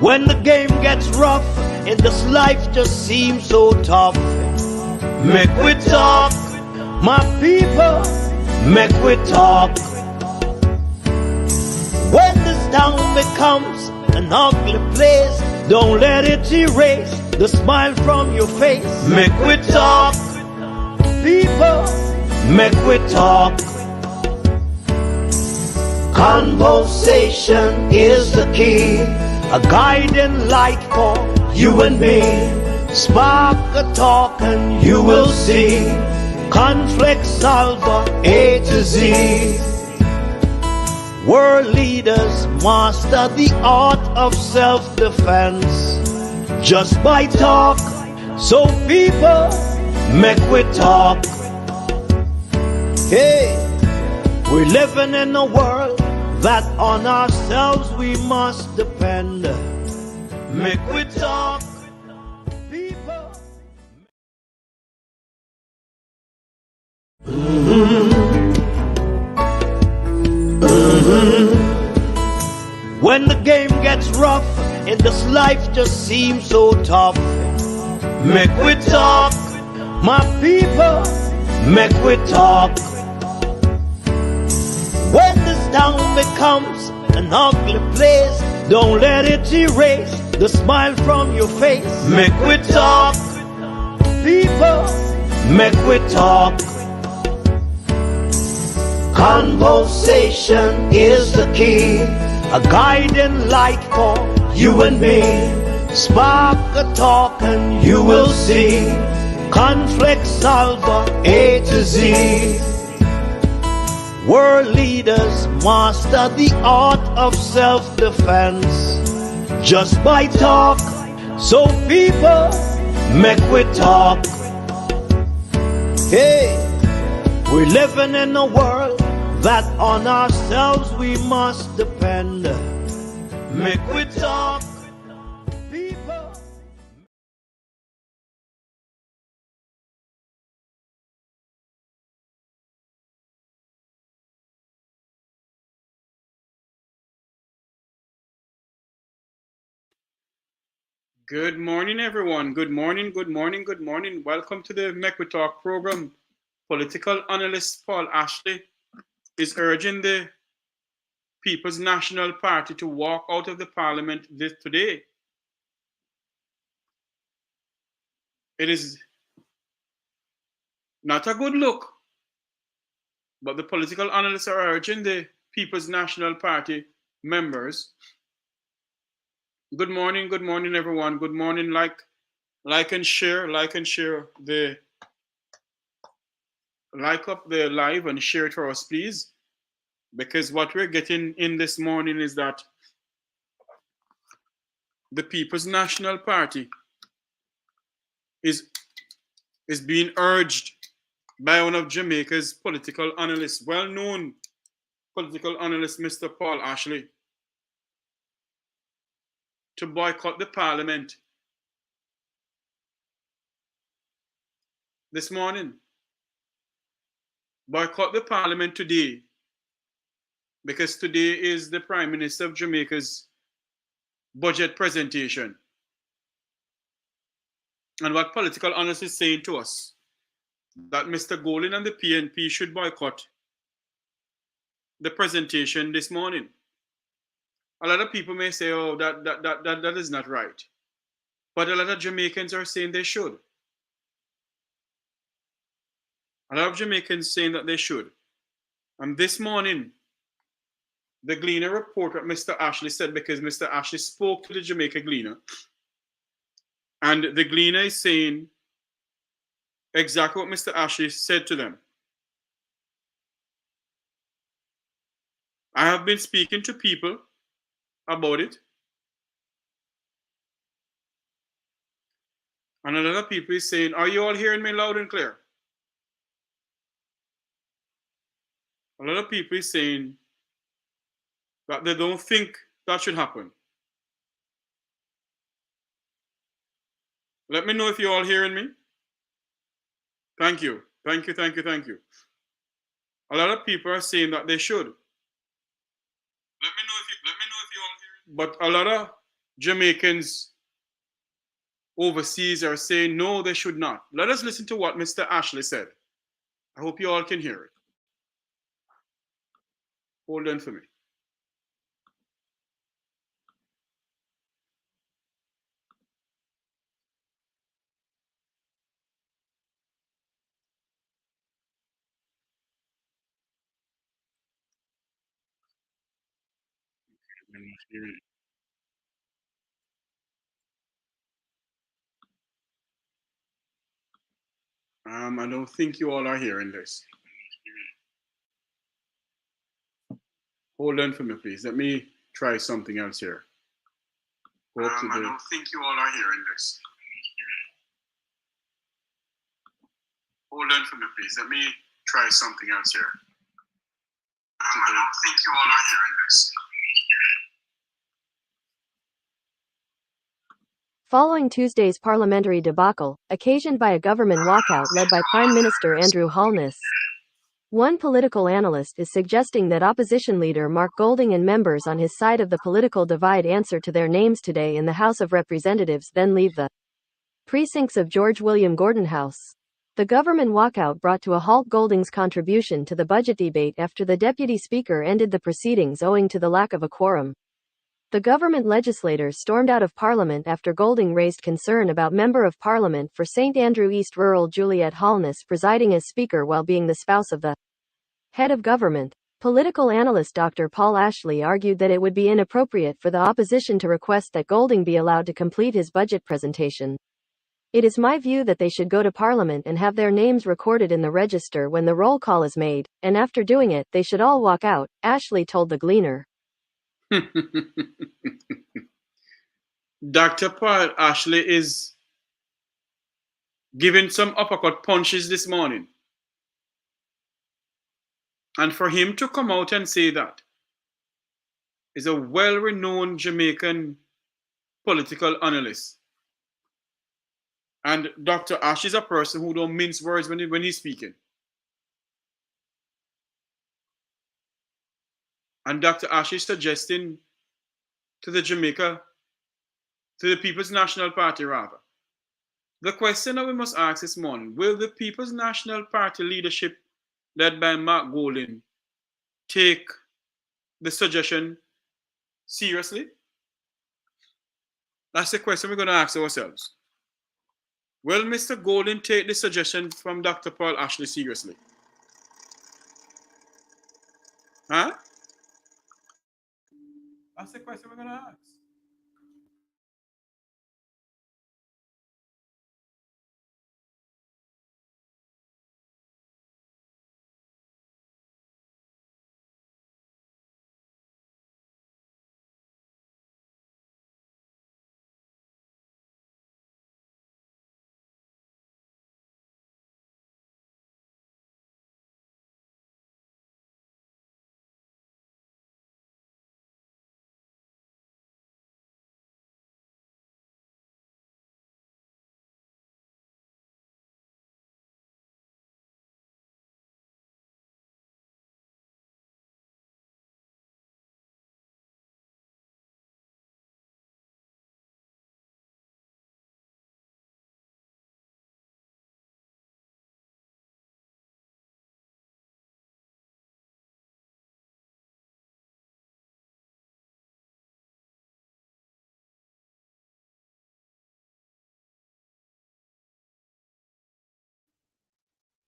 When the game gets rough and this life just seems so tough, Mek Wi Talk, my people, Mek Wi Talk. When this town becomes an ugly place, don't let it erase the smile from your face. Mek Wi Talk, people, Mek Wi Talk. Conversation is the key, a guiding light for you and me. Spark a talk and you will see. Conflict solver A to Z. World leaders master the art of self-defense just by talk. So people, Mek Wi Talk. Hey, we're living in a world that on ourselves we must depend. Mek Wi Talk, people. When the game gets rough and this life just seems so tough, Mek Wi Talk, my people, Mek Wi Talk. When this town becomes an ugly place, don't let it erase the smile from your face. Mek Wi Talk, people, Mek Wi Talk. Conversation is the key, a guiding light for you and me. Spark a talk and you will see. Conflict solver A to Z. World leaders master the art of self-defense just by talk. So people, Mek Wi Talk. Hey, we're living in a world that on ourselves we must depend. Mek Wi Talk, people. Good morning, everyone. Good morning, good morning, good morning. Welcome to the Mek Wi Talk program. Political analyst Paul Ashley is urging the People's National Party to walk out of the parliament today. It is not a good look, but the political analysts are urging the People's National Party members. Good morning, everyone. Good morning. Like and share the like up the live and share it for us, please. Because what we're getting in this morning is that the People's National Party is being urged by one of Jamaica's political analysts, well-known political analyst, Mr. Paul Ashley, to boycott the parliament this morning. Boycott the parliament today, because today is the Prime Minister of Jamaica's budget presentation. And what political analysts is saying to us, that Mr. Golding and the PNP should boycott the presentation this morning. A lot of people may say, oh, that is not right. But a lot of Jamaicans are saying they should. A lot of Jamaicans saying that they should. And this morning, the Gleaner report what Mr. Ashley said, because Mr. Ashley spoke to the Jamaica Gleaner. And the Gleaner is saying exactly what Mr. Ashley said to them. I have been speaking to people about it. And a lot of people is saying, are you all hearing me loud and clear? A lot of people is saying that they don't think that should happen. Let me know if you're all hearing me. Thank you. A lot of people are saying that they should. Let me know if you all hear it. But a lot of Jamaicans overseas are saying no, they should not. Let us listen to what Mr. Ashley said. I hope you all can hear it. Hold on for me. I don't think you all are hearing this. Hold on for me, please. Let me try something else here. I don't think you all are hearing this. Hold on for me, please. Let me try something else here. I don't think you all are hearing this. Following Tuesday's parliamentary debacle, occasioned by a government walkout led by Prime Minister Andrew Holness, one political analyst is suggesting that opposition leader Mark Golding and members on his side of the political divide answer to their names today in the House of Representatives, then leave the precincts of George William Gordon House. The government walkout brought to a halt Golding's contribution to the budget debate after the deputy speaker ended the proceedings owing to the lack of a quorum. The government legislators stormed out of Parliament after Golding raised concern about Member of Parliament for St. Andrew East Rural Juliet Holness presiding as Speaker while being the spouse of the head of government. Political analyst Dr. Paul Ashley argued that it would be inappropriate for the opposition to request that Golding be allowed to complete his budget presentation. It is my view that they should go to Parliament and have their names recorded in the register when the roll call is made, and after doing it, they should all walk out, Ashley told the Gleaner. Dr. Paul Ashley is giving some uppercut punches this morning. And for him to come out and say that is a well-renowned Jamaican political analyst. And Dr. Ash is a person who don't mince words when he's speaking. And Dr. Ash is suggesting to the People's National Party rather. The question that we must ask this morning, will the People's National Party leadership led by Mark Golding take the suggestion seriously? That's the question we're going to ask ourselves. Will Mr. Golding take the suggestion from Dr. Paul Ashley seriously? Huh? That's the question we're going to ask.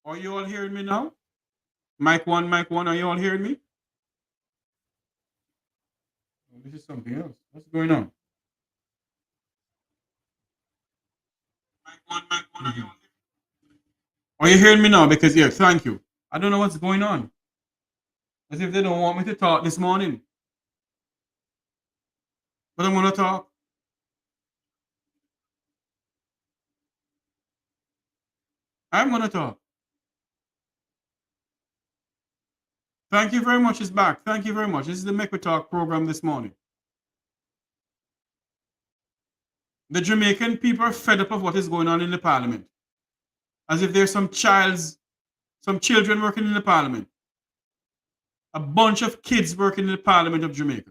Are you all hearing me now? Mic 1, are you all hearing me? Oh, this is something else. What's going on? Mic 1, are you all hearing me? Are you hearing me now? Because, yeah, thank you. I don't know what's going on. As if they don't want me to talk this morning. But I'm going to talk. I'm going to talk. Thank you very much. It's back. Thank you very much. This is the Mek Wi Talk program this morning. The Jamaican people are fed up of what is going on in the parliament. As if there's some children working in the parliament. a bunch of kids working in the Parliament of Jamaica.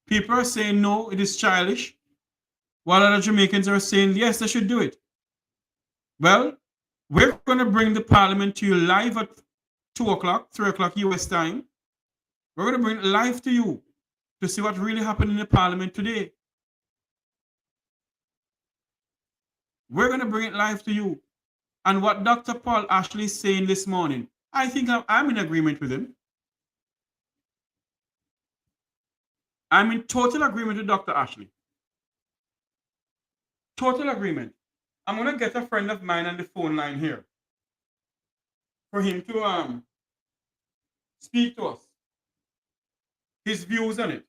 People are saying no, it is childish, while other Jamaicans are saying yes, they should do it. Well, we're going to bring the Parliament to you live at 2 o'clock, 3 o'clock US time. We're going to bring it live to you to see what really happened in the Parliament today. We're going to bring it live to you. And what Dr. Paul Ashley is saying this morning, I think I'm in agreement with him. I'm in total agreement with Dr. Ashley. Total agreement. I'm going to get a friend of mine on the phone line here for him to speak to us. His views on it.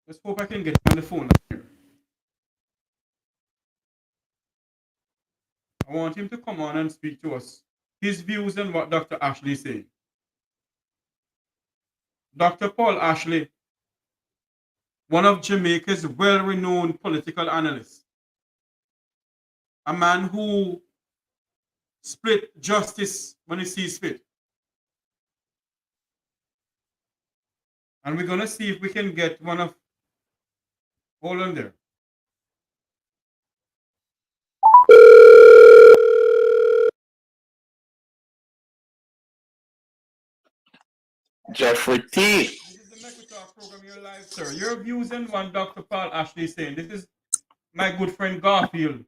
Let's hope I can get him on the phone here. I want him to come on and speak to us. His views on what Dr. Ashley is saying. Dr. Paul Ashley, one of Jamaica's well-renowned political analysts, a man who split justice when he sees fit. And we're going to see if we can get one of, hold on there. Jeffery T. This is the Mek Wi Talk program. You're live, sir. Your views on what Dr. Paul Ashley is saying. This is my good friend Garfield.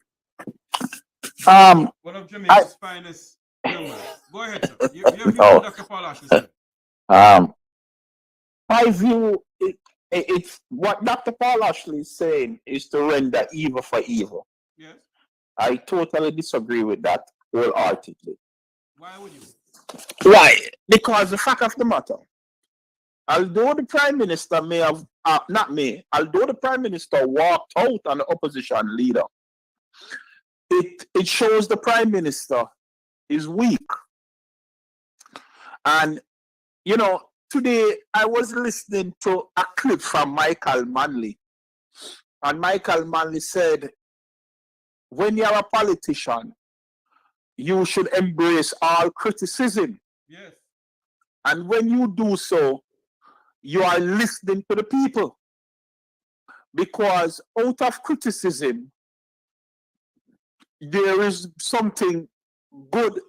One of Jamaica's finest young men. Go ahead, sir. Your views on Dr. Paul Ashley said. My view, it's what Dr. Paul Ashley is saying is to render evil for evil. Yes. I totally disagree with that wholeheartedly. Why would you? Why? Because the fact of the matter, although the Prime Minister may have, although the Prime Minister walked out on the opposition leader, it shows the Prime Minister is weak. And, you know, today I was listening to a clip from Michael Manley. And Michael Manley said, when you're a politician, you should embrace all criticism. Yes. And when you do so, you are listening to the people. Because out of criticism, there is something good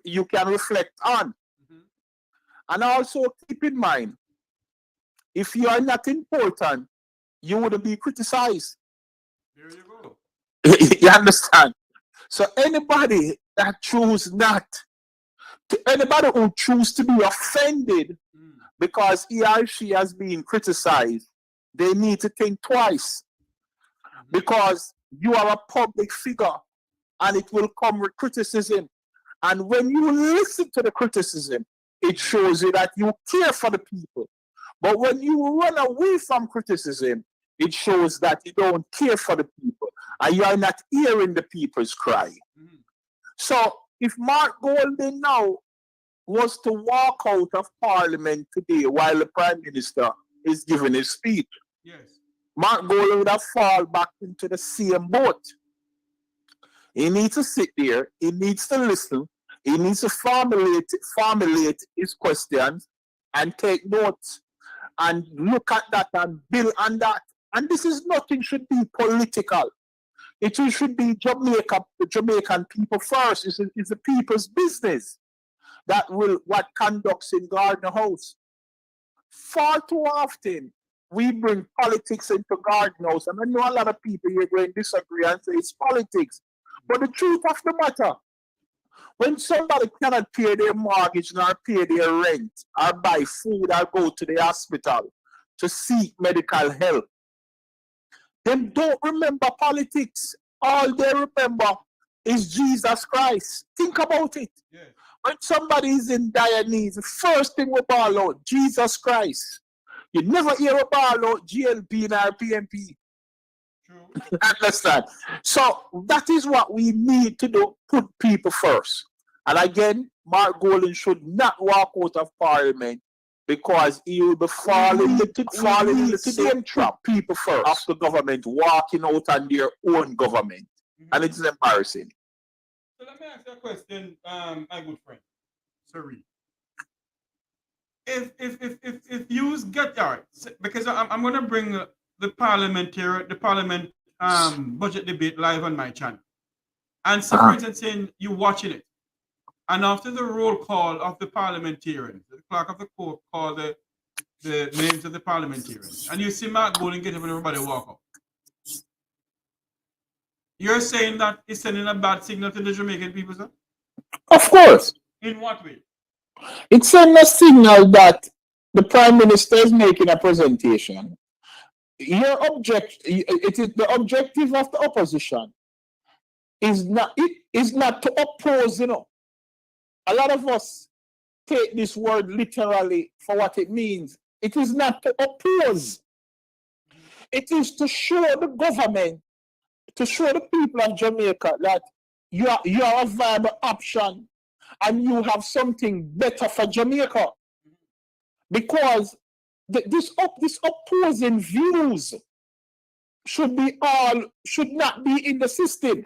you can reflect on. Mm-hmm. And also keep in mind, if you are not important, you wouldn't be criticized. There you go. You understand? So anybody that choose anybody who choose to be offended because he or she has been criticized, they need to think twice. Because you are a public figure and it will come with criticism. And when you listen to the criticism, it shows you that you care for the people. But when you run away from criticism, it shows that you don't care for the people and you are not hearing the people's cry. Mm-hmm. So if Mark Golding now was to walk out of Parliament today while the Prime Minister is giving his speech, yes, Mark Golding would have fallen back into the same boat. He needs to sit there, he needs to listen, he needs to formulate his questions and take notes and look at that and build on that. And this is nothing should be political. It should be the Jamaican people first. It's the people's business that will what conducts in Garden House. Far too often, we bring politics into Garden House. And I know a lot of people here going to disagree and say it's politics. But the truth of the matter, when somebody cannot pay their mortgage nor pay their rent or buy food or go to the hospital to seek medical help, they don't remember politics. All they remember is Jesus Christ. Think about it. yes. When somebody is in dire needs, the first thing we ball out, Jesus Christ. You never hear a ball out GLP or PNP. True. Understand? So that is what we need to do, put people first. And again, Mark Golding should not walk out of Parliament because he will be falling in the same trap people first of the government walking out on their own government. And it's embarrassing. So let me ask you a question, my good friend, sorry. If you get all right, because I'm gonna bring the parliament budget debate live on my channel. And so for instance, saying you watching it. And after the roll call of the parliamentarians, the clerk of the court called the names of the parliamentarians, and you see Mark Golding get up and everybody walk out. You're saying that it's sending a bad signal to the Jamaican people, sir? Of course. In what way? It's sending a signal that the Prime Minister is making a presentation. It is the objective of the opposition is not to oppose, A lot of us take this word literally for what it means. It is not to oppose. It is to show the government, to show the people of Jamaica that you are a viable option and you have something better for Jamaica. Because this opposing views should not be in the system.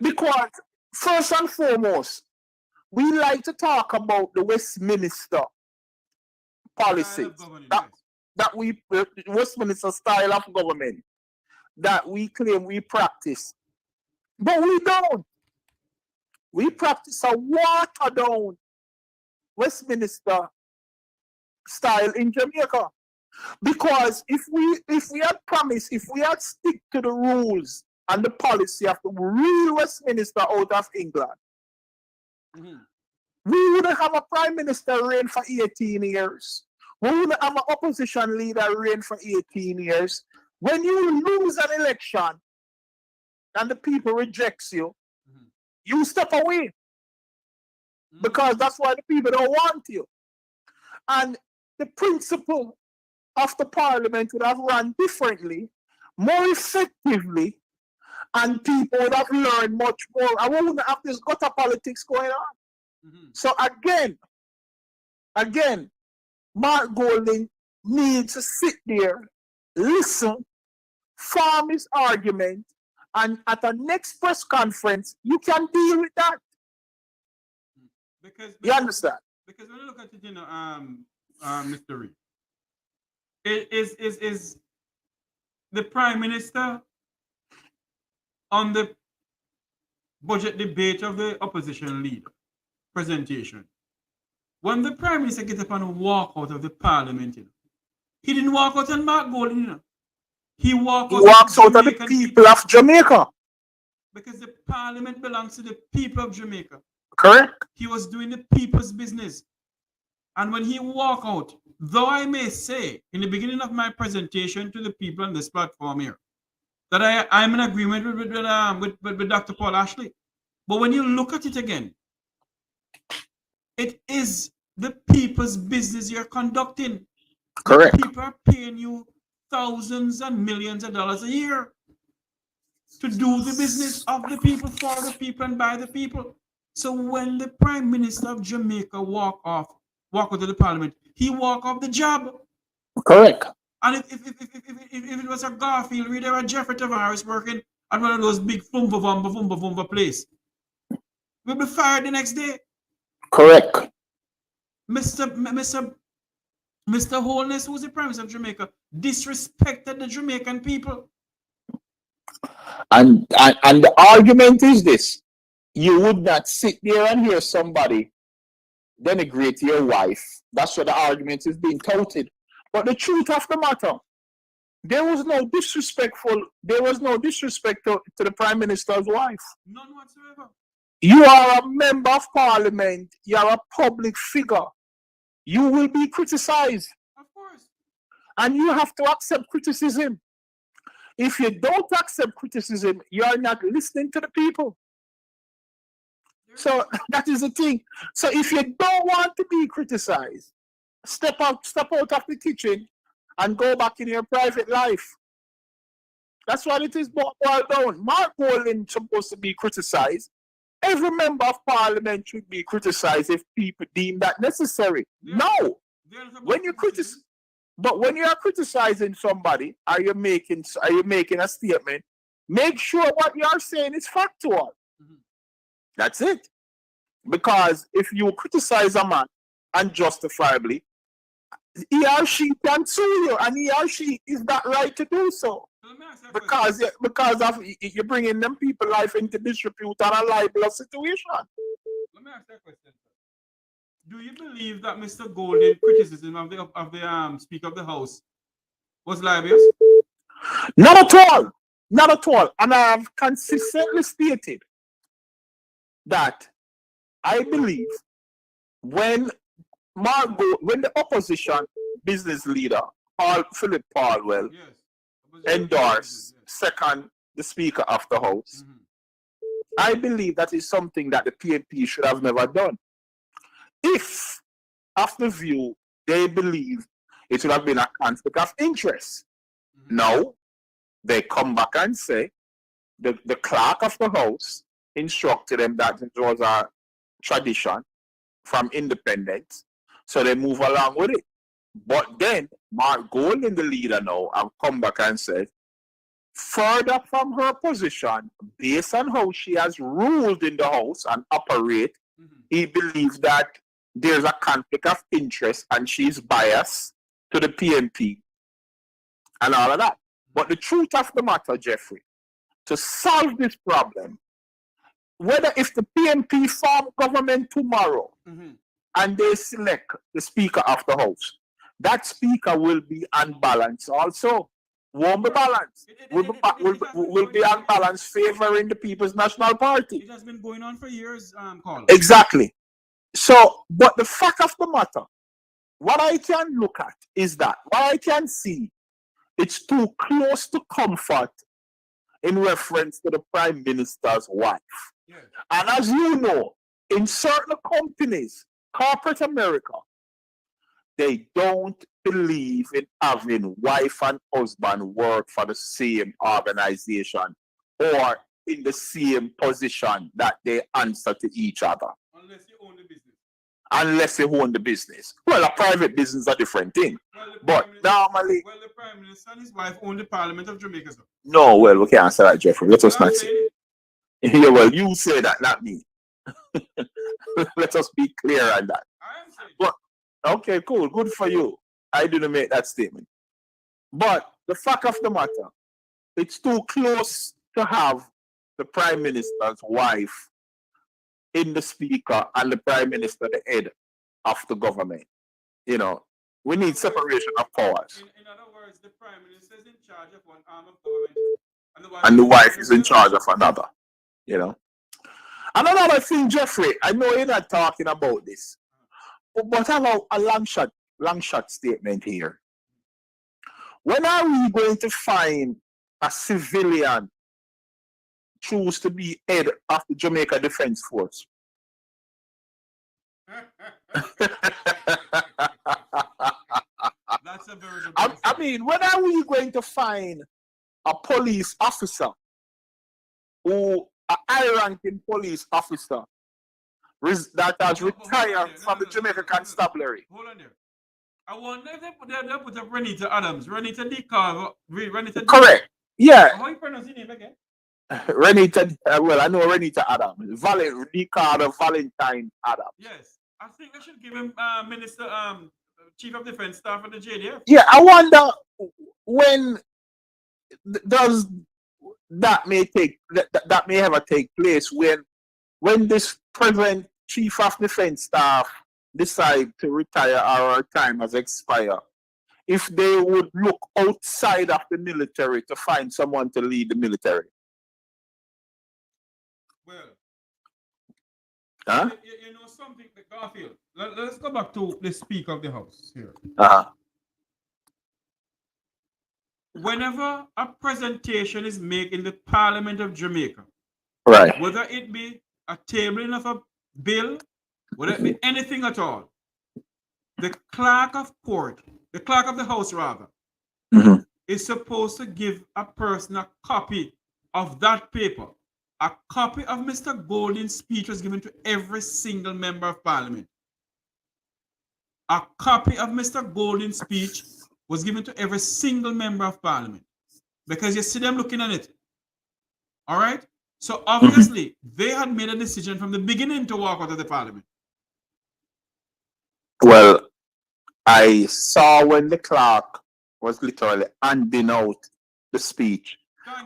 Because first and foremost, we like to talk about the Westminster policies that we Westminster style of government that we claim we practice, but we don't. We practice a watered down Westminster style in Jamaica, because if we had promised, if we had stick to the rules and the policy of the real Westminster out of England, we wouldn't have a Prime Minister reign for 18 years. We wouldn't have an opposition leader reign for 18 years. When you lose an election and the people rejects you, you step away. Because that's why the people don't want you. And the principle of the parliament would have run differently, more effectively, and people would have learned much more. I wouldn't have this gutter politics going on. So again, Mark Golding needs to sit there, listen, form his argument, and at the next press conference, you can deal with that. Because you understand? Because when you look at it, Mr. Reed, is the Prime Minister on the budget debate of the opposition leader presentation. When the Prime Minister gets up and walk out of the Parliament, he didn't walk out on Mark Golding, He walks out of the people of Jamaica. Because the Parliament belongs to the people of Jamaica. Correct. He was doing the people's business. And when he walked out, though I may say in the beginning of my presentation to the people on this platform here, that I'm in agreement with Dr. Paul Ashley. But when you look at it again, it is the people's business you're conducting. Correct. The people are paying you thousands and millions of dollars a year to do the business of the people, for the people, and by the people. So when the Prime Minister of Jamaica walk out of the Parliament, he walk off the job. Correct. And if it was a Garfield Reed or a Jeffery Tavares working at one of those big fumba place, we'll be fired the next day. Correct. Mr. Holness, who's the Prime Minister of Jamaica, disrespected the Jamaican people. And the argument is this: you would not sit there and hear somebody denigrate your wife. That's what the argument is being touted. But the truth of the matter, there was no disrespect to the Prime Minister's wife. None whatsoever. You are a member of Parliament. You are a public figure. You will be criticized. Of course. And you have to accept criticism. If you don't accept criticism, you are not listening to the people. So that is the thing. So if you don't want to be criticized, step out of the kitchen and go back in your private life. That's what it is boiled down. Mark Golding is supposed to be criticized. Every member of Parliament should be criticized if people deem that necessary. No. when you criticize, but when you are criticizing somebody, are you making a statement? Make sure what you are saying is factual. That's it. Because if you criticize a man unjustifiably, he or she can sue you, and he or she is that right to do so. Because of you're bringing them people life into disrepute and a libelous situation. Let me ask that question. Do you believe that Mr. Golding's criticism of the Speaker of the House was libelous? Not at all. Not at all. And I have consistently stated that I believe when the opposition business leader, Philip Palwell, endorsed second the Speaker of the House, I believe that is something that the PNP should have never done. If, after view, they believe it would have been a conflict of interest. Now, they come back and say the clerk of the House instructed them that it was a tradition from independence, so they move along with it. But then, Mark Golding, the leader now, have come back and said, further from her position, based on how she has ruled in the House and operate, he believes that there's a conflict of interest and she's biased to the PNP and all of that. But the truth of the matter, Jeffrey, to solve this problem, whether if the PNP form government tomorrow and they select the Speaker of the House, that Speaker will be unbalanced also. Won't be balanced. Will be unbalanced, favoring the People's National Party. It has been going on for years, Colin. Exactly. So, but the fact of the matter, what I can look at is that, what I can see, it's too close to comfort in reference to the Prime Minister's wife. Yeah. And as you know, in certain companies, corporate America, they don't believe in having wife and husband work for the same organization or in the same position that they answer to each other. Unless you own the business. Unless you own the business. Well, a private business is a different thing. But normally... Well, the Prime Minister and his wife own the Parliament of Jamaica. So. No, well, we can't answer that, Jeffrey. Let us not say it. Yeah, well, you say that, not me. Let us be clear on that. I am saying. But, okay, cool. Good for you. I didn't make that statement. But the fact of the matter, it's too close to have the Prime Minister's wife in the Speaker and the Prime Minister the head of the government. You know, we need separation of powers. In other words, the Prime Minister is in charge of one arm of government, and the wife is in charge of another. You know. And another thing, Jeffrey, I know you're not talking about this, but I have a long shot statement here. When are we going to find a civilian choose to be head of the Jamaica Defense Force? That's a very good I mean, when are we going to find a police officer who, a high-ranking police officer that has retired from the Jamaica Constabulary? Hold on there. I wonder if they put up Renita Adams. Renita DeCarver. Correct. Yeah. How you pronounce your name again? Renita, well, I know Renita Adams. DeCarver Valentine Adams. Yes. I think I should give him Minister, Chief of Defense Staff at the JDF. Yeah, I wonder when does that may ever take place when this present Chief of Defense Staff decide to retire or her time has expired, if they would look outside of the military to find someone to lead the military. Well, huh? You know something, Garfield. Let's go back to the Speaker of the House here. Whenever a presentation is made in the Parliament of Jamaica, right, whether it be a tabling of a bill, whether it be anything at all, the clerk of the House rather, is supposed to give a person a copy of that paper. A copy of Mr. Golding's speech was given to every single member of Parliament. a copy of Mr. Golding's speech was given to every single member of parliament. Because you see them looking at it. All right? So obviously, they had made a decision from the beginning to walk out of the parliament. Well, I saw when the clerk was literally handing out the speech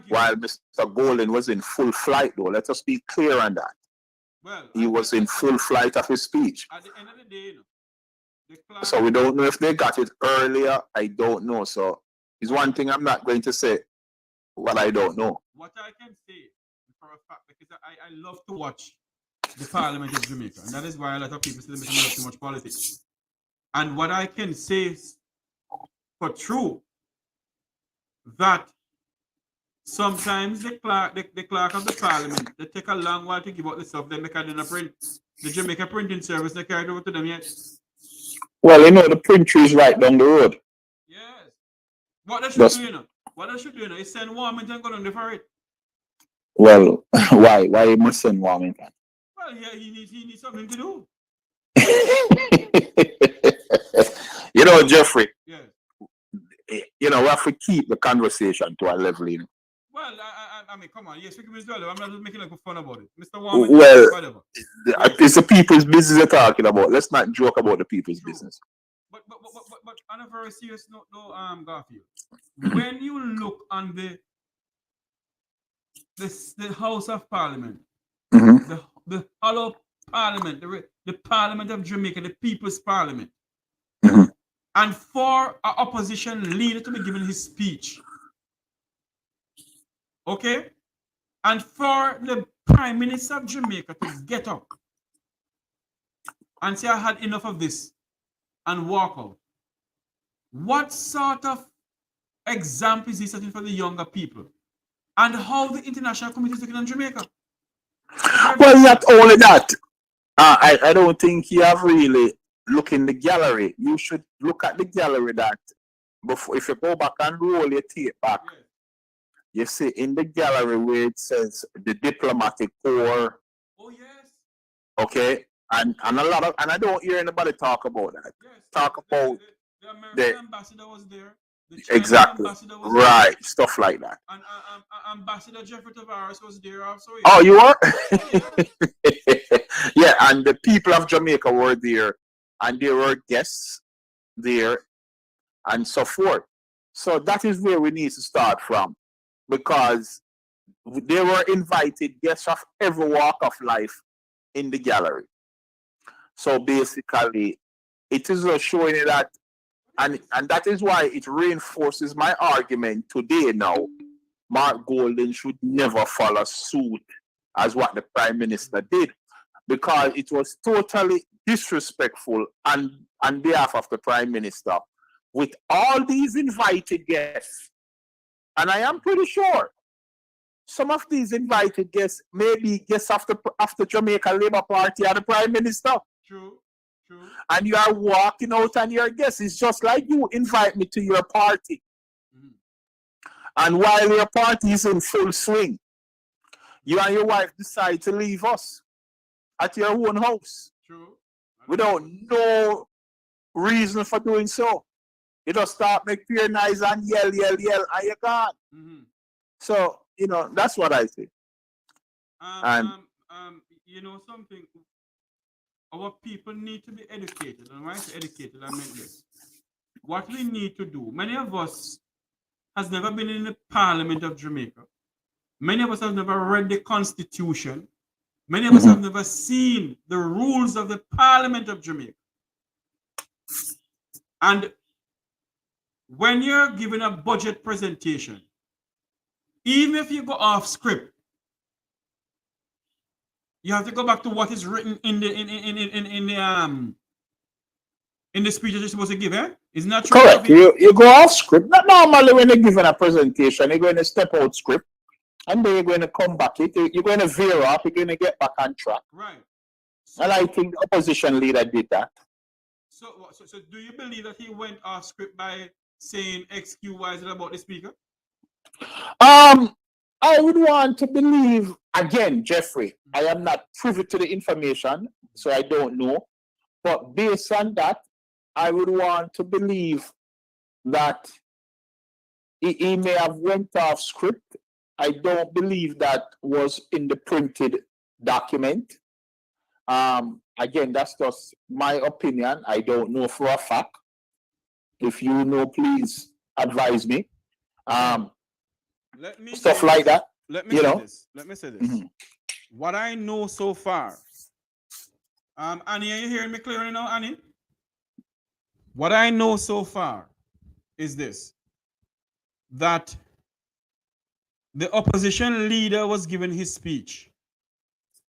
while Mr. Golding was in full flight, though. Let us be clear on that. Well, he was in full flight of his speech. At the end of the day, so we don't know if they got it earlier. I don't know. So it's one thing I'm not going to say what I don't know. What I can say for a fact, because I love to watch the Parliament of Jamaica, and that is why a lot of people say they love too much politics. And what I can say is for true that sometimes the clerk of the Parliament, they take a long while to give out the stuff. They make it in a print. The Jamaica printing service, they carried over to them yet. Well, you know, the printer is right down the road. Yes. What they should do, you know? What they should do, you know, is send Warmington go down there for it. Well, why? Why you must send Warmington? Well, yeah, he needs something to do. You know, Jeffrey. Yes. You know, we have to keep the conversation to a level, you know. Well, I mean, come on. Yes, Mr. I'm not making like fun about it. Mr. Warmington, well, whatever. It's the people's business they're talking about. Let's not joke about the people's business. But on a very serious note, though, Garfield, when you look on the House of Parliament, the hollow Parliament, the Parliament of Jamaica, the People's Parliament, and for an opposition leader to be given his speech, okay, and for the Prime Minister of Jamaica to get up and say, I had enough of this, and walk out. What sort of example is he setting for the younger people? And how the international community is looking at Jamaica? Well, not only that. I don't think you have really looked in the gallery. You should look at the gallery that before, if you go back and roll your tape back, you see in the gallery where it says the diplomatic corps. Oh yes. Okay. And a lot of, and I don't hear anybody talk about that. Yes, talk about the American ambassador was there. The Chinese exactly ambassador was right, there. Stuff like that. And Ambassador Jeffery Tavares was there also. Oh, you are? Yeah, and the people of Jamaica were there, and there were guests there, and so forth. So that is where we need to start from, because they were invited guests of every walk of life in the gallery. So basically, it is showing that, and that is why it reinforces my argument today now. Mark Golding should never follow suit as what the Prime Minister did, because it was totally disrespectful on behalf of the Prime Minister with all these invited guests. And I am pretty sure some of these invited guests may be guests of the Jamaica Labour Party or the Prime Minister. True. And you are walking out on your guests. It's just like you invite me to your party. And while your party is in full swing, you and your wife decide to leave us at your own house. True. Without no reason for doing so. You just start make pure noise and yell, and you're gone. So, you know, that's what I say. You know something? Our people need to be educated. And when I say educated, I mean this. What we need to do, many of us has never been in the Parliament of Jamaica. Many of us have never read the Constitution. Many of us have never seen the rules of the Parliament of Jamaica. And when you're giving a budget presentation, even if you go off script, you have to go back to what is written in the speech that you're supposed to give, eh? Isn't that true? Correct. You go off script. Not normally when you're giving a presentation, you're going to step out script, and then you're going to come back. You're going to veer off. You're going to get back on track. Right. So, and I think the opposition leader did that. So do you believe that he went off script by saying XQYZ about the speaker? I would want to believe, again, Jeffrey, I am not privy to the information, so I don't know. But based on that, I would want to believe that he may have went off script. I don't believe that was in the printed document. Again, that's just my opinion. I don't know for a fact. If you know, please advise me. Let me Stuff say like this. that. Let me say this. Let me say this. Mhm. What I know so far. Annie, are you hearing me clearly now, Annie? What I know so far is this: that the opposition leader was given his speech.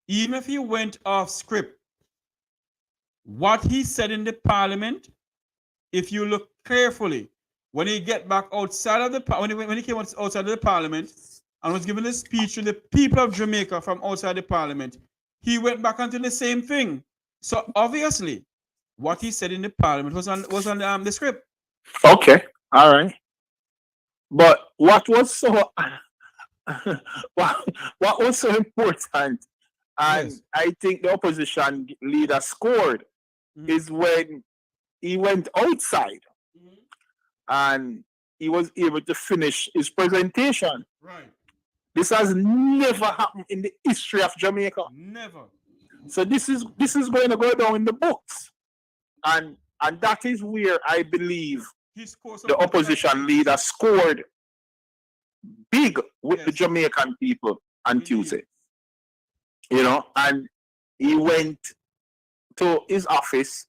Even if he went off script, what he said in the parliament, if you look carefully, when he get back outside of the when he came outside of the parliament and was given a speech to the people of Jamaica from outside the parliament, he went back onto the same thing. So obviously, what he said in the parliament was on the script. Okay, all right. But what was so what was so important, and Yes. I think the opposition leader scored, is when he went outside and he was able to finish his presentation. Right. This has never happened in the history of Jamaica. Never. So this is going to go down in the books, and that is where I believe the opposition leader scored big with the Jamaican people on Tuesday. You know, and he went to his office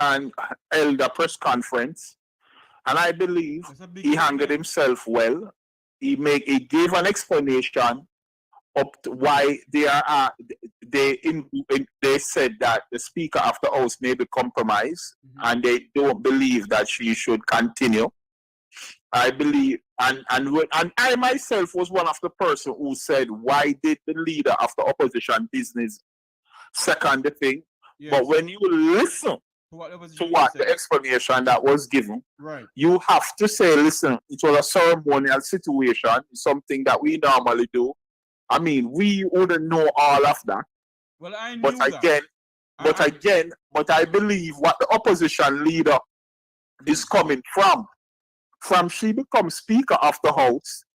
and held a press conference, and I believe he handled himself well. He gave an explanation up to why they said that the Speaker of the House may be compromised, and they don't believe that she should continue. I believe, and I myself was one of the person who said, why did the leader of the opposition business second the thing? Yes. But when you listen to what the explanation that was given, right, you have to say, listen, it was a ceremonial situation, something that we normally do. I mean, we wouldn't know all of that. Well, I knew but I believe what the opposition leader is coming from she becomes Speaker of the House,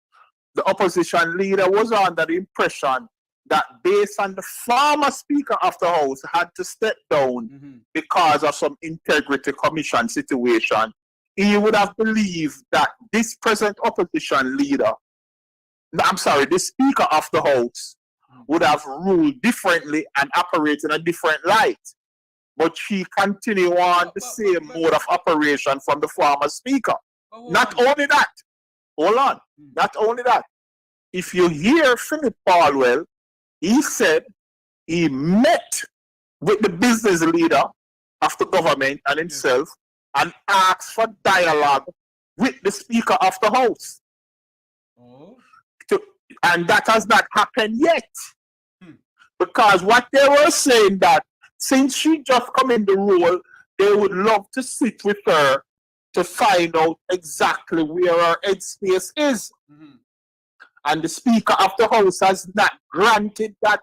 the opposition leader was under the impression that based on the former Speaker of the House had to step down because of some integrity commission situation, he would have believed that this present opposition leader, the Speaker of the House, would have ruled differently and operate in a different light. But she continued on the same mode of operation from the former Speaker. Not only that, not only that, if you hear Philip Paulwell, he said he met with the business leader of the government and himself and asked for dialogue with the Speaker of the House. And that has not happened yet. Because what they were saying that since she just come in the role, they would love to sit with her to find out exactly where her headspace is. And the Speaker of the House has not granted that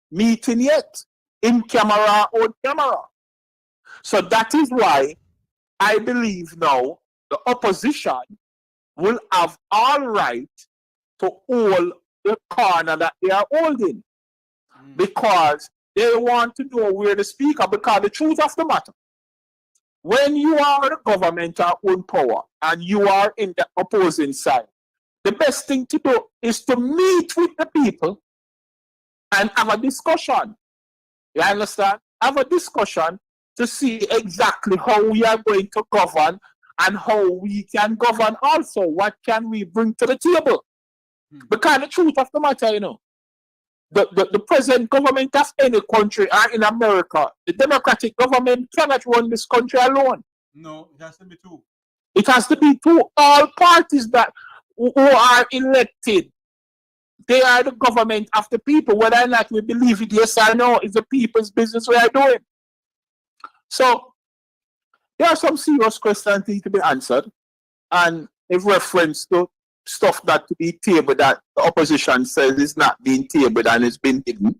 meeting yet, in camera or camera. So that is why I believe now the opposition will have all right to hold the corner that they are holding. Because they want to know where the Speaker, because the truth of the matter, when you are the government or own power and you are in the opposing side, the best thing to do is to meet with the people and have a discussion. You understand? Have a discussion to see exactly how we are going to govern and how we can govern also. What can we bring to the table? Because the truth of the matter, you know, the present government of any country or in America, the democratic government cannot run this country alone. No, it has to be two. It has to be two. All parties that who are elected, they are the government of the people. Whether or not we believe it, yes or no, it's the people's business we are doing. So there are some serious questions need to be answered, and in reference to stuff that to be tabled that the opposition says is not being tabled and it's been hidden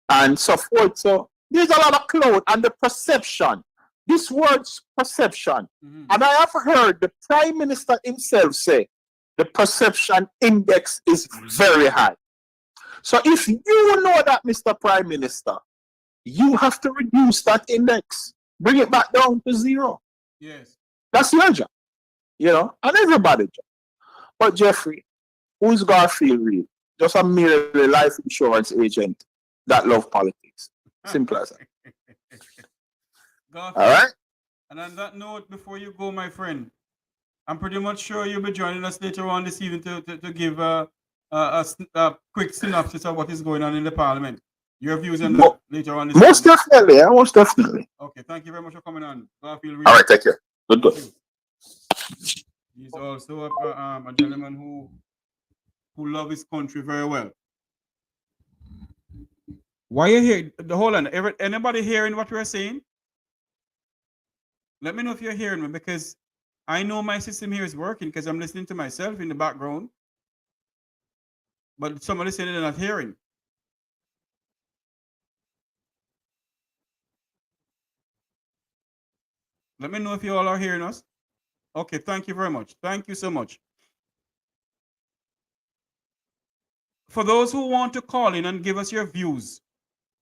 and so forth. So there's a lot of cloud and the perception this word's perception. And I have heard the Prime Minister himself say the perception index is very high. So if you know that, Mr. Prime Minister, you have to reduce that index. Bring it back down to 0. Yes. That's your job. You know, and everybody's job. But Jeffrey, who's Garfield real? Just a merely life insurance agent that love politics. Simple as that. Garfield, all right? And on that note, before you go, my friend, I'm pretty much sure you'll be joining us later on this evening to give a quick synopsis of what is going on in the Parliament. Your views on that later on this evening. Most definitely, most definitely. Okay, thank you very much for coming on. Garfield, all right, take care. Good. He's also a gentleman who loves his country very well. Why are you here? Hold on. Anybody hearing what we're saying? Let me know if you're hearing me, because I know my system here is working because I'm listening to myself in the background. But somebody saying they're not hearing. Let me know if you all are hearing us. Okay, thank you very much. Thank you so much. For those who want to call in and give us your views,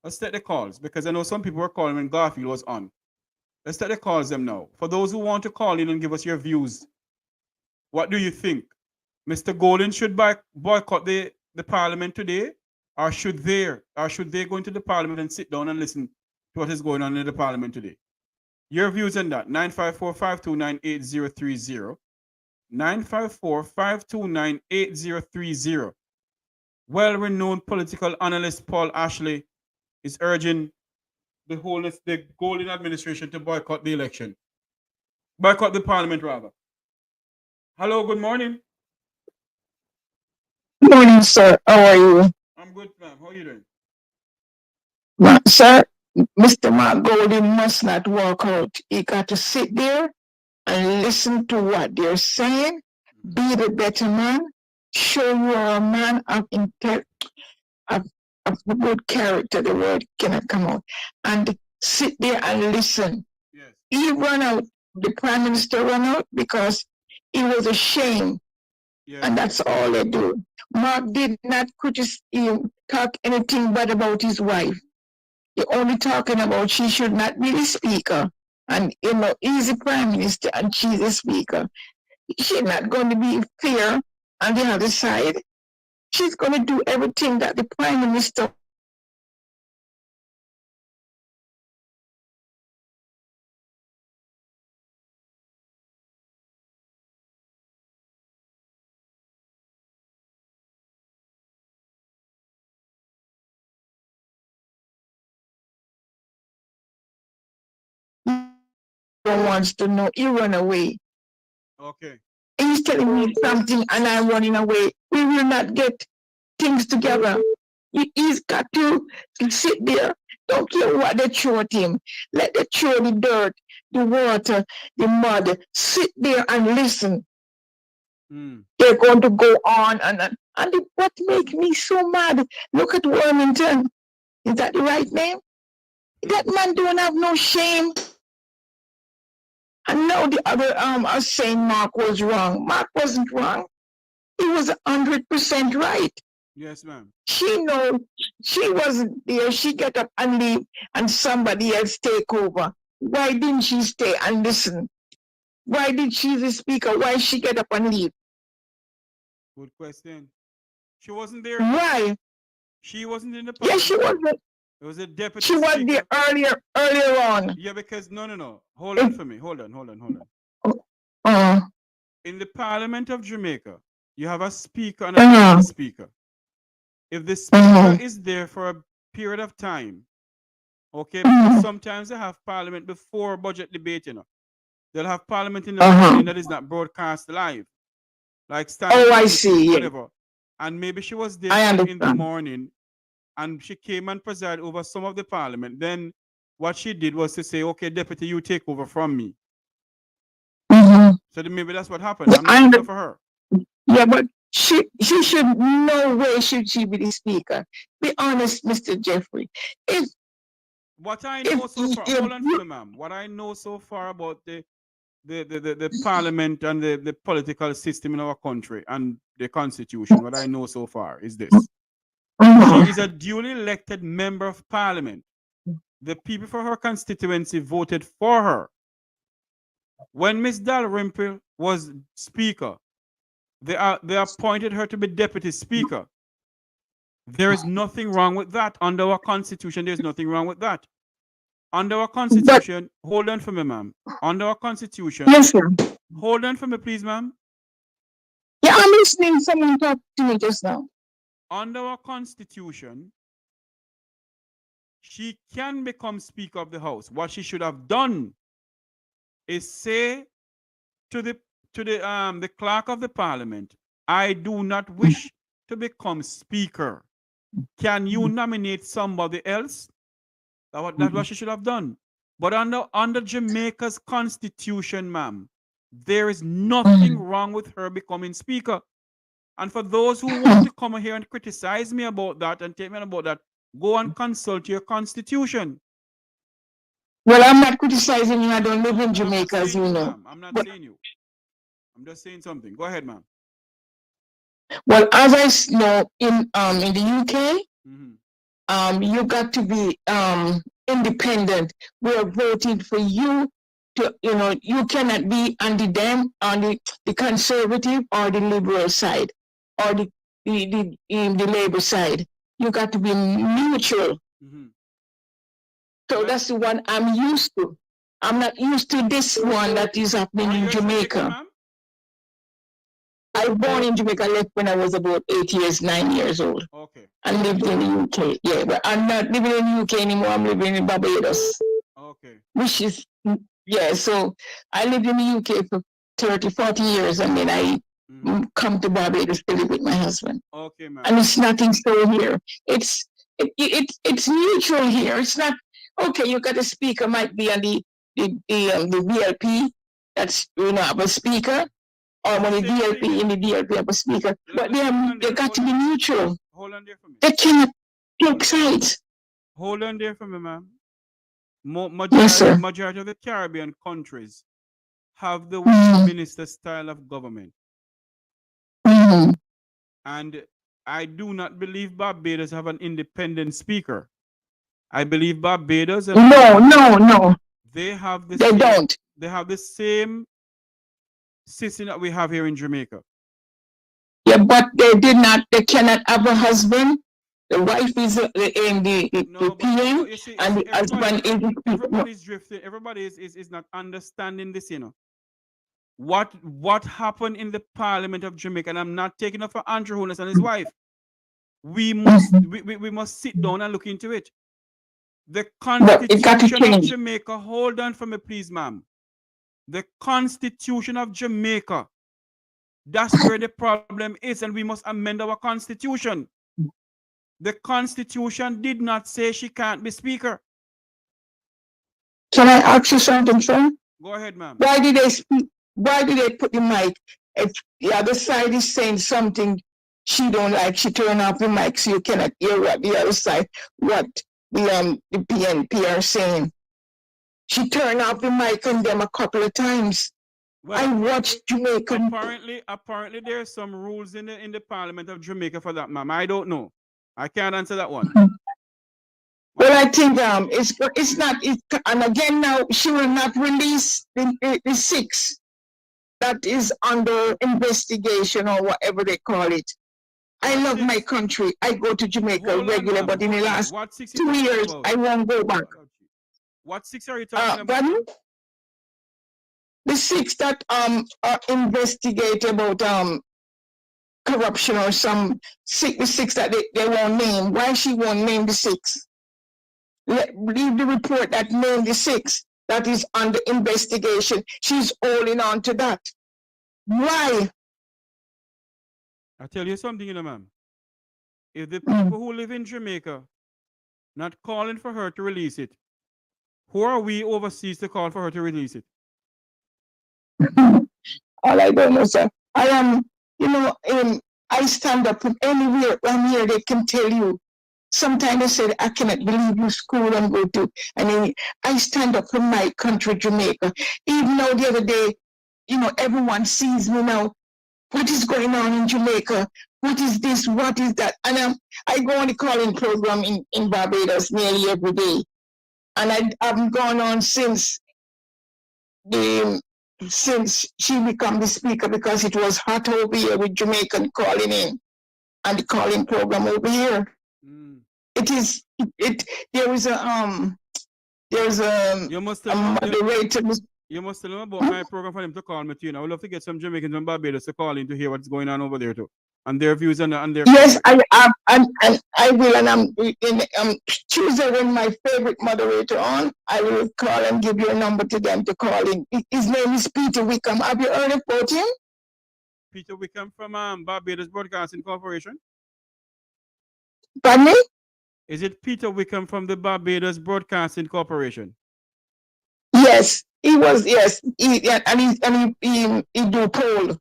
let's take the calls, because I know some people were calling when Garfield was on. Let's take the calls them now. For those who want to call in and give us your views, what do you think? Mr. Golding should boycott the Parliament today, or should they go into the Parliament and sit down and listen to what is going on in the Parliament today? Your views on that, 954-529-8030, 954-529-8030. Well-renowned political analyst Paul Ashley is urging the Golding administration to boycott the election. Boycott the Parliament, rather. Hello, good morning. Good morning, sir. How are you? I'm good, ma'am. How are you doing? Sir, Mr. Mark Golding must not walk out. He got to sit there and listen to what they're saying, be the better man, show you are a man of good character. The word cannot come out. And sit there and listen. Yes. He ran out, the Prime Minister ran out because he was ashamed. Yes. And that's all they do. Mark did not talk anything bad about his wife. They're only talking about she should not be the speaker. And, he's the Prime Minister and she's the speaker. She's not going to be fair on the other side. She's going to do everything that the Prime Minister wants to know. He run away. Okay. He's telling me something and I'm running away. We will not get things together. He's got to sit there. Don't care what they throw at him. Let them throw the dirt, the water, the mud. Sit there and listen. They're going to go on and what makes me so mad? Look at Wilmington. Is that the right name? That man don't have no shame. I know the other are saying Mark was wrong. Mark wasn't wrong. He was 100% right. Yes, ma'am. She know she wasn't there. She get up and leave and somebody else take over. Why didn't she stay and listen? Why did she the speaker? Why she get up and leave? Good question. She wasn't there. Why? She wasn't in the Parliament. Yes, she wasn't. It was a deputy She was there earlier on. Yeah, because no. Hold on for me. Hold on. In the Parliament of Jamaica, you have a speaker and a speaker. If the speaker is there for a period of time, okay, because sometimes they have Parliament before budget debate, They'll have Parliament in the morning that is not broadcast live. Like I see. Whatever. And maybe she was there in the morning and she came and presided over some of the Parliament. Then what she did was to say, okay, Deputy, you take over from me. So maybe that's what happened. I'm not for her. Yeah, but she should, no way should she be the speaker. Be honest, Mr. Jeffery. If What I know so far, hold on for me, ma'am. What I know so far about the parliament and the political system in our country and the constitution, what I know so far is this. She is a duly elected member of parliament. The people for her constituency voted for her. When Miss Dalrymple was speaker, they appointed her to be deputy speaker. There is nothing wrong with that. Under our constitution, there's nothing wrong with that. Under our constitution, hold on for me, ma'am. Under our constitution, Yes, sir. Hold on for me, please, ma'am. Yeah, I'm listening. Someone talked to me just now. Under our constitution, she can become Speaker of the House. What she should have done is say to the clerk of the Parliament, I do not wish to become Speaker. Can you nominate somebody else? That's what she should have done. But under Jamaica's constitution, ma'am, there is nothing wrong with her becoming Speaker. And for those who want to come here and criticize me about that and take me about that, go and consult your constitution. Well, I'm not criticizing you. I don't live in Jamaica, as you know. I'm not saying you. I'm just saying something. Go ahead, ma'am. Well, as I know, in the UK, you got to be independent. We are voting for you to, you cannot be on the conservative or the liberal side or the labor side. You got to be neutral. So that's the one I'm used to. I'm not used to this one that is happening in Jamaica. I was born in Jamaica, left when I was about 9 years old. Okay. I lived in the UK. Yeah, but I'm not living in the UK anymore. I'm living in Barbados. Okay. Which is, yeah, so I lived in the UK for 30, 40 years, and then I come to Barbados to live with my husband. Okay, ma'am. And it's nothing so here. It's neutral here. It's not, okay, you got a speaker, might be on the VLP, that's, have a speaker, or when the DLP in the DLP have a speaker, but they got to be neutral. Hold on there for me. They cannot take sides. Hold on there for me, ma'am. Majority of the Caribbean countries have the Westminster style of government. And I do not believe Barbados have an independent speaker. I believe Barbados. No. They have the They don't. They have the same system that we have here in Jamaica. Yeah, but they cannot have a husband. The wife is in the PM, and the husband is. Everybody's drifting. Everybody is not understanding this, What happened in the Parliament of Jamaica, and I'm not taking up for Andrew Holness and his wife. We must sit down and look into it. The Constitution of Jamaica, hold on for me, please, ma'am. The Constitution of Jamaica, that's where the problem is, and we must amend our Constitution. The Constitution did not say she can't be Speaker. Can I ask you something, sir? Go ahead, ma'am. Why did they speak? Why did they put the mic? If the other side is saying something she don't like, she turn off the mic so you cannot hear what the other side, what the PNP are saying. She turned off the mic on them a couple of times. Well, I watched Jamaica. Apparently there are some rules in the Parliament of Jamaica for that, ma'am. I don't know. I can't answer that one. Well, I think it's not. And again, now she will not release the 6 that is under investigation or whatever they call it. I love my country. I go to Jamaica regularly, but in the last 2 years, I won't go back. What 6 are you talking about? The 6 that are investigate about corruption or the 6 that they won't name. Why she won't name the 6? Leave the report that name the 6 that is under investigation. She's holding on to that. Why? I tell you something, ma'am. If the people who live in Jamaica not calling for her to release it, who are we overseas to call for her to release it? All I don't know, sir. I am, I stand up from anywhere I'm here. They can tell you Sometimes they said, I cannot believe you school and go to, and then I stand up for my country, Jamaica. Even though the other day, everyone sees me now. What is going on in Jamaica? What is this? What is that? And I go on the calling program in Barbados nearly every day. And I've gone on since she became the speaker, because it was hot over here with Jamaican calling in and the calling program over here. It is there's a moderator. You must tell them about my program for them to call me too. I would love to get some Jamaicans and Barbados to call in to hear what's going on over there too, and their views and their. Yes, I will, and I'm Tuesday when my favorite moderator on. I will call and give your number to them to call in. His name is Peter Wickham. Have you heard about him? Peter Wickham from Barbados Broadcasting Corporation. Pardon me? Is it Peter Wickham from the Barbados Broadcasting Corporation? Yes, he was. Yes, he do poll.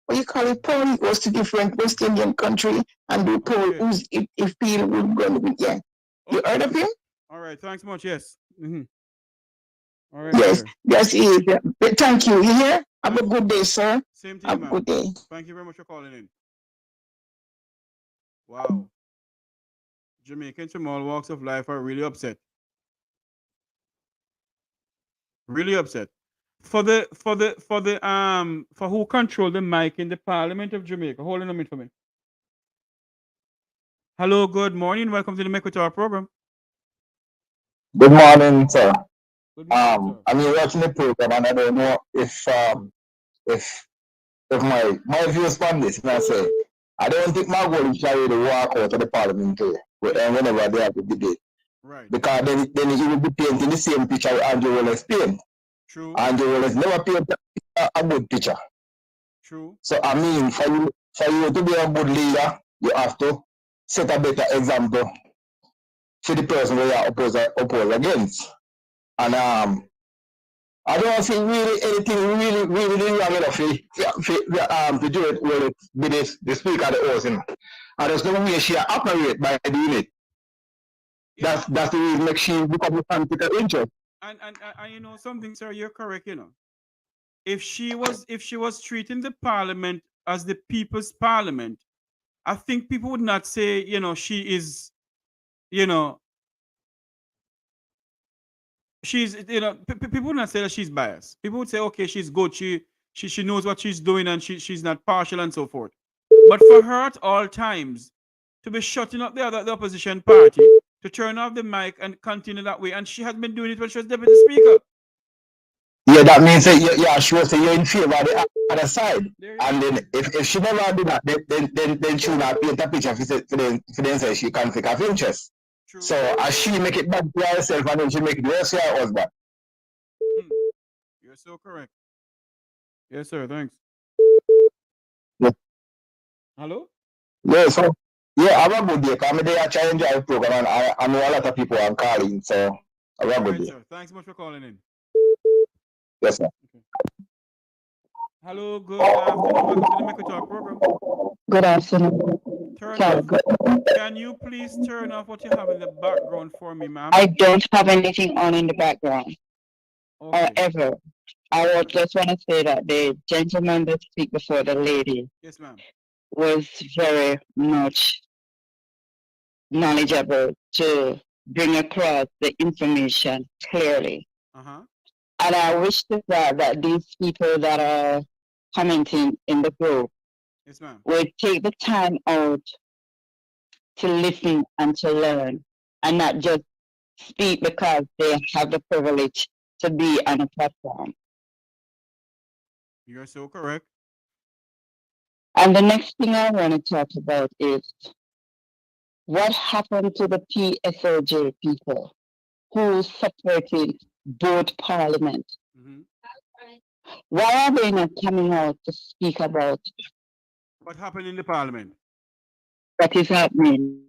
What you call it? Poll. He goes to different West Indian country and do poll. Who's if people will go to be? Yeah. Okay. You heard of him? All right. Thanks much. Yes. All right. Yes. Yes, he is. Thank you. You hear? Have a good day, sir. Same to you, Have a good day. Thank you very much for calling in. Wow. Jamaicans from all walks of life are really upset. Really upset. For who control the mic in the Parliament of Jamaica. Hold on a minute for me. Hello, good morning. Welcome to the Mek Wi Talk program. Good morning, sir. Good morning, sir. I'm watching the program and I don't know if my views on this, and I say I don't think Mark Golding should really walk out of the Parliament whenever they have the debate. Right. Because then he will be painting the same picture with Andrew Holness paint. True. Andrew Holness never painted a good picture. True. So I mean, for you to be a good leader, you have to set a better example for the person who you oppose against. And I don't see really anything really wrong enough to do it with the speaker of the house. And there's no way she operate by doing it. That's the reason that she become a conflict of interest. And you know something, sir, you're correct, If she was treating the parliament as the people's parliament, I think people would not say, she is, she's, people would not say that she's biased. People would say, okay, she's good. She knows what she's doing and she's not partial and so forth. But for her at all times to be shutting up the opposition party, to turn off the mic and continue that way, and she has been doing it when she was deputy speaker. Yeah, that means that she was you're in favor of the other side. And then if she never do that, then she will not paint a picture for them say she conflict of interest. True. So as she make it bad to herself and then she make it worse for her husband. You're so correct. Yes, sir. Thanks. Yeah. Hello? Yeah, so have a good day. Because I try to enjoy the program and I know a lot of people are calling. So have a good day. Sir. Thanks so much for calling in. Yes, sir. Okay. Hello, good afternoon. Welcome to the Mek Wi Talk program. Good afternoon. Can you please turn off what you have in the background for me, ma'am? I don't have anything on in the background. Okay. However, I would just want to say that the gentleman that speak before the lady, yes, ma'am, was very much knowledgeable to bring across the information clearly. And I wish that these people that are commenting in the group, yes, ma'am, would take the time out to listen and to learn, and not just speak because they have the privilege to be on a platform. You're so correct. And the next thing I want to talk about is what happened to the PSOJ people who supported both parliament. Why are they not coming out to speak about what happened in the parliament? What is happening?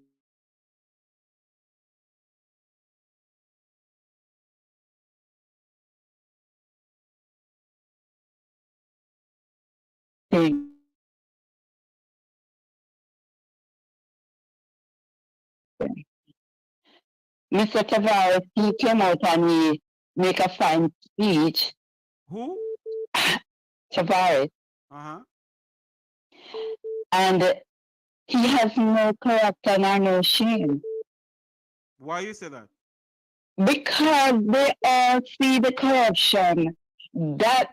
Mr. Tavares, he came out and he make a fine speech. Who? Tavares. Uh-huh. And he has no character and no shame. Why you say that? Because they all see the corruption that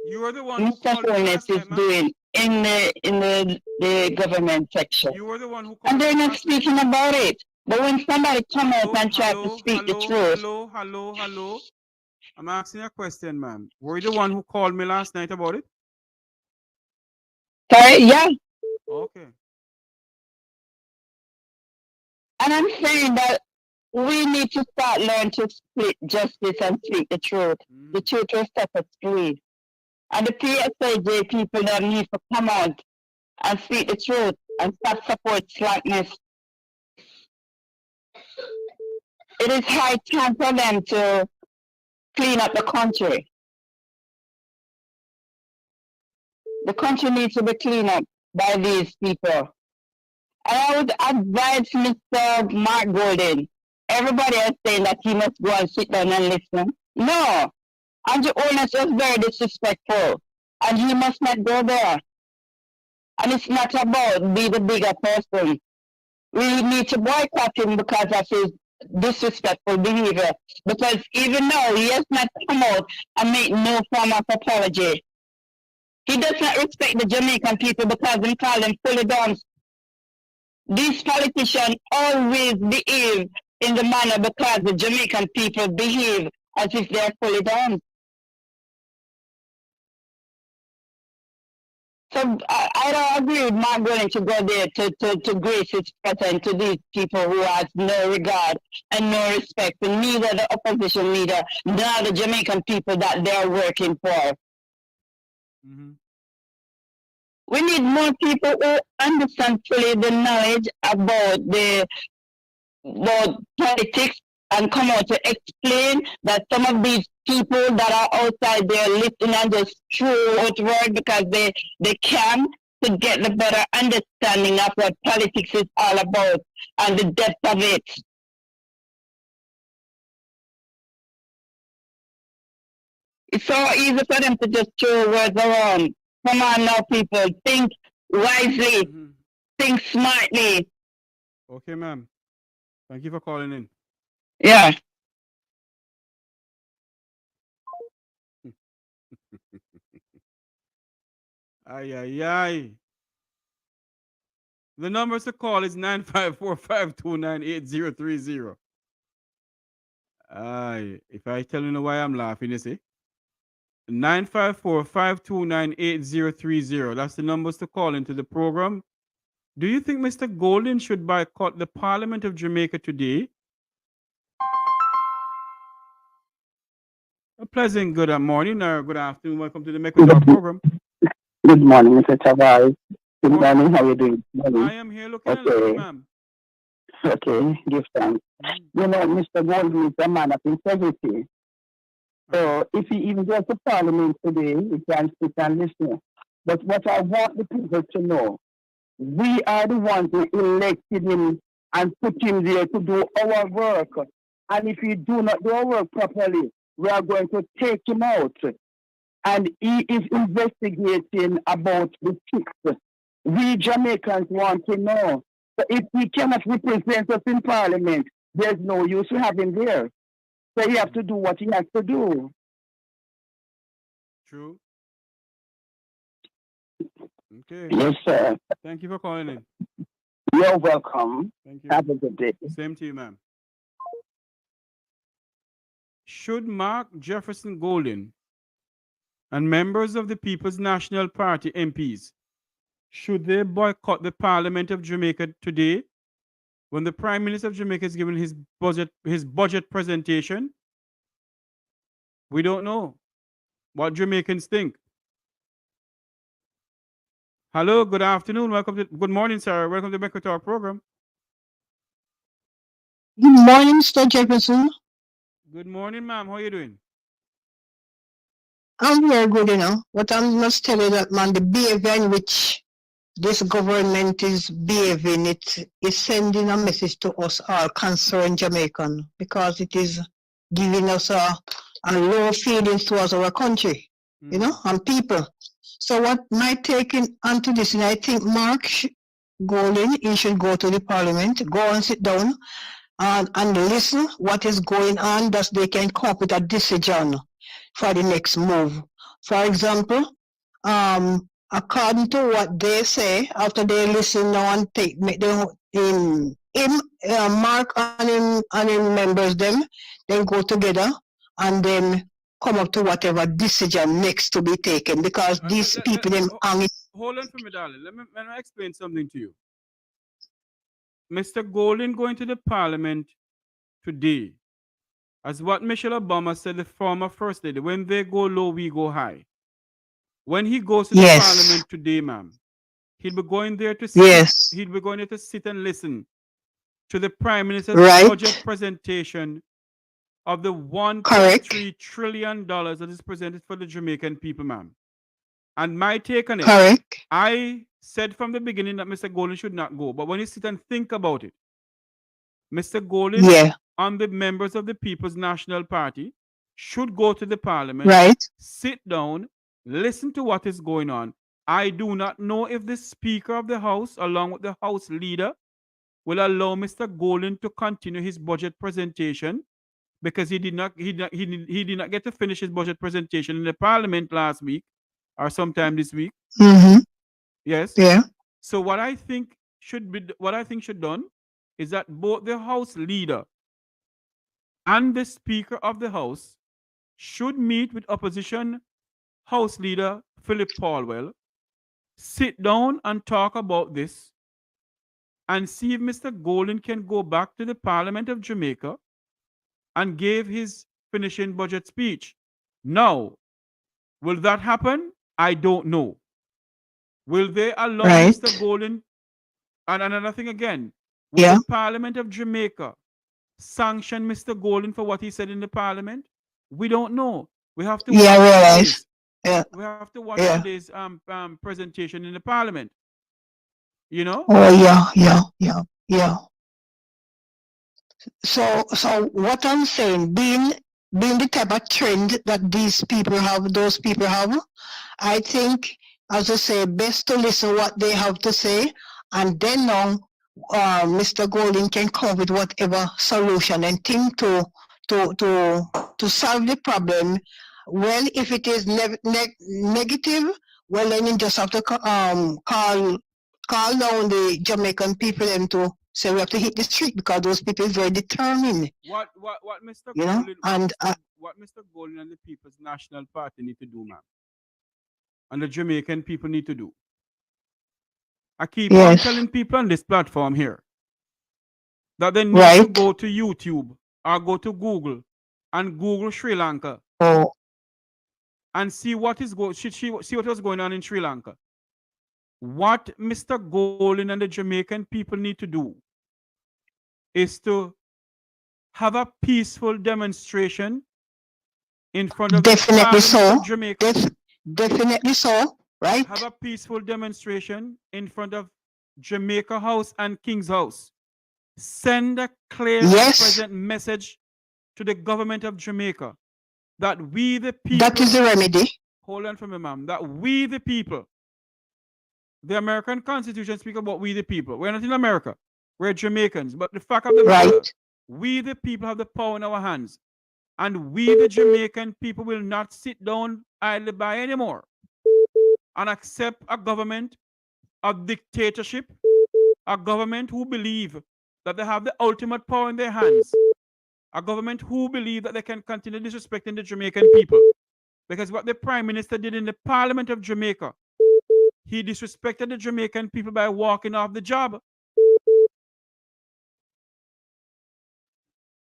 You were the one who Mr. called me Holness last is night, man. doing in the government section. You were the one who called And they're me not last night. speaking about it. But when somebody come out and try to speak the truth. Hello. I'm asking a question, ma'am. Were you the one who called me last night about it? Sorry, yeah. Okay. And I'm saying that we need to start learning to split justice and speak the truth. The truth will set us free. And the PSAJ people that need to come out and speak the truth and stop support slackness. It is high time for them to clean up the country. The country needs to be cleaned up by these people. I would advise Mr. Mark Golding. Everybody is saying that he must go and sit down and listen. No, Andrew Holness was very disrespectful, and he must not go there. And it's not about being the bigger person. We need to boycott him because of his disrespectful behavior. Because even though he has not come out and made no form of apology, he does not respect the Jamaican people because he call them fully done. These politicians always behave in the manner because the Jamaican people behave as if they're fully done. So I don't agree with Mark Golding to go there to grace his presence to these people who has no regard and no respect for neither the opposition leader nor the Jamaican people that they're working for. Mm-hmm. We need more people who understand fully the knowledge about politics and come out to explain that some of these people that are outside there listening and just throw out word because they can to get the better understanding of what politics is all about and the depth of it. It's so easy for them to just throw words around. Come on now, people. Think wisely. Think smartly. Okay, ma'am. Thank you for calling in. Yeah. Ay. The numbers to call is 954-529-8030. If I tell you why I'm laughing, you see? 954-529-8030. That's the numbers to call into the program. Do you think Mr. Golding should boycott the Parliament of Jamaica today? A pleasant good morning or good afternoon. Welcome to the Mek Wi Talk program. Good morning, Mr. Tavares. Good morning. How are you doing? I am here looking at you, ma'am. Okay, give thanks. You know, Mr. Golding is a man of integrity. So if he even goes to Parliament today, he can sit and listen. But what I want the people to know, we are the ones who elected him and put him there to do our work. And if he do not do our work properly, we are going to take him out. And he is investigating about the chicks. We Jamaicans want to know. So if he cannot represent us in Parliament, there's no use to have him there. So he has to do what he has to do. True. Okay. Yes, sir. Thank you for calling in. You're welcome. Thank you. Have a good day. Same to you, ma'am. Should Mark Jefferson Golding and members of the People's National Party MPs, should they boycott the Parliament of Jamaica today when the Prime Minister of Jamaica is giving his budget presentation? We don't know what Jamaicans think. Hello, good afternoon. Good morning, sir. Welcome to the Mek Wi Talk program. Good morning, Mr. Jefferson. Good morning, ma'am. How are you doing? I'm very good, but I must tell you that, man, the behavior in which this government is behaving, it is sending a message to us all concerned Jamaican, because it is giving us a low feelings towards our country, you know, and people. So what my taking onto this, and I think Mark Golding, he should go to the parliament, go and sit down and listen what is going on, that they can come up with a decision for the next move. For example, according to what they say, after they listen now and make them Mark and him members them, then go together and then come up to whatever decision next to be taken, because these people them hanging. Hold on for me, darling. Let me explain something to you. Mr. Golding going to the parliament today, as what Michelle Obama said, the former first lady, when they go low, we go high. When he goes to the parliament today, ma'am, he'll be going there to sit, he'll be going there to sit and listen to the Prime Minister's budget presentation of the $1.3 trillion that is presented for the Jamaican people, ma'am. And my take on it, I said from the beginning that Mr. Golding should not go. But when you sit and think about it, Mr. Golding and the members of the People's National Party should go to the parliament, sit down, listen to what is going on. I do not know if the Speaker of the House, along with the House Leader, will allow Mr. Golding to continue his budget presentation, because he did not get to finish his budget presentation in the parliament last week or sometime this week. Yes. Yeah. So what I think should done is that both the House Leader and the Speaker of the House should meet with opposition House Leader Philip Paulwell, sit down and talk about this, and see if Mr. Golding can go back to the Parliament of Jamaica and give his finishing budget speech. Now, will that happen? I don't know. Will they allow Mr. Golding? And another thing again, will the Parliament of Jamaica sanction Mr. Golding for what he said in the Parliament? We don't know. We have to watch we have to watch today's presentation in the Parliament. You know? Oh yeah. So what I'm saying, being the type of trend that these people have, those people have, I think, as I say, best to listen what they have to say, and then now Mr. Golding can come with whatever solution and think to solve the problem. Well, if it is negative, well, then you just have to call down the Jamaican people and to say we have to hit the street, because those people are very determined. What Mr. Golding, what Mr. Golding and the People's National Party need to do, ma'am, and the Jamaican people need to do. I keep on telling people on this platform here that they need to go to YouTube or go to Google and Google Sri Lanka and see what is see what was going on in Sri Lanka. What Mr. Golding and the Jamaican people need to do is to have a peaceful demonstration in front of the Parliament of Jamaica. Definitely so, right? Have a peaceful demonstration in front of Jamaica House and King's House. Send a clear and present message to the government of Jamaica that we the people... That is the remedy. Hold on for me, ma'am. That we the people... The American Constitution speaks about we the people. We're not in America. We're Jamaicans. But the fact of the matter, we the people have the power in our hands. And we the Jamaican people will not sit down idly by anymore and accept a government of dictatorship, a government who believe that they have the ultimate power in their hands, a government who believe that they can continue disrespecting the Jamaican people. Because what the Prime Minister did in the Parliament of Jamaica, he disrespected the Jamaican people by walking off the job.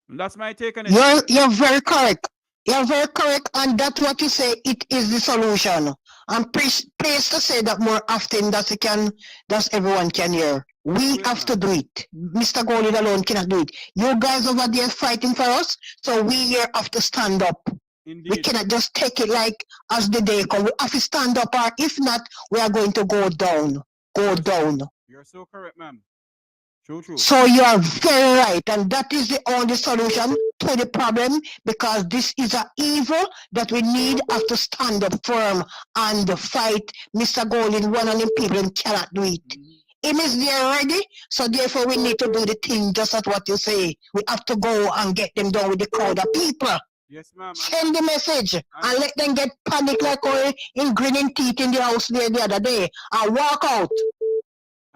And that's my take on it. You're very correct. You're very correct, and that's what you say. It is the solution. I'm pleased to say that more often that everyone can hear. We have to do it. Mr. Golding alone cannot do it. You guys over there fighting for us, so we here have to stand up. Indeed. We cannot just take it like as the day come. We have to stand up, or if not, we are going to go down. go down. You're so correct, ma'am. True. So you are very right, and that is the only solution to the problem, because this is an evil that we need us to stand up firm and fight. Mr. Golding, one of the people cannot do it. Him is there already, so therefore we need to do the thing just as what you say. We have to go and get them down with the crowd of people. Yes, ma'am. Send the message and let them get panic like in grinning teeth in the house there the other day and walk out.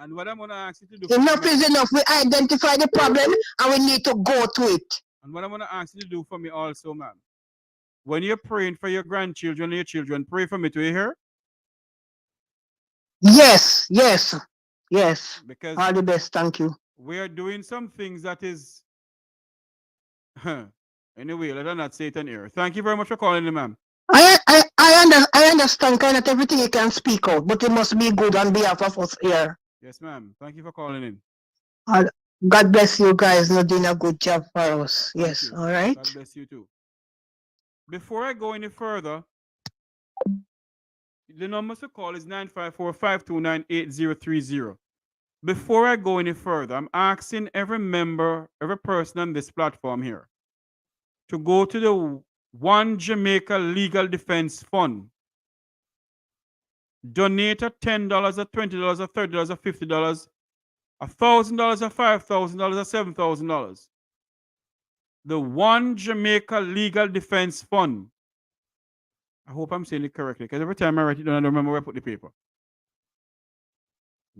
And what I'm going to ask you to do... Enough is enough. We identify the problem and we need to go to it. And what I'm going to ask you to do for me also, ma'am, when you're praying for your grandchildren and your children, pray for me. Do you hear? Yes. Because all the best. Thank you. We are doing some things that is... Anyway, let us not say it on air. Thank you very much for calling me, ma'am. I understand kind of everything you can speak out, but it must be good on behalf of us here. Yes, ma'am. Thank you for calling in. God bless you guys. You're doing a good job for us. Yes, all right. God bless you too. Before I go any further, the number to call is 954-529-8030. Before I go any further, I'm asking every member, every person on this platform here to go to the One Jamaica Legal Defense Fund. Donate a $10, or $20, or $30, or $50, $1,000, or $5,000, or $7,000. The One Jamaica Legal Defense Fund. I hope I'm saying it correctly, because every time I write it down, I don't remember where I put the paper.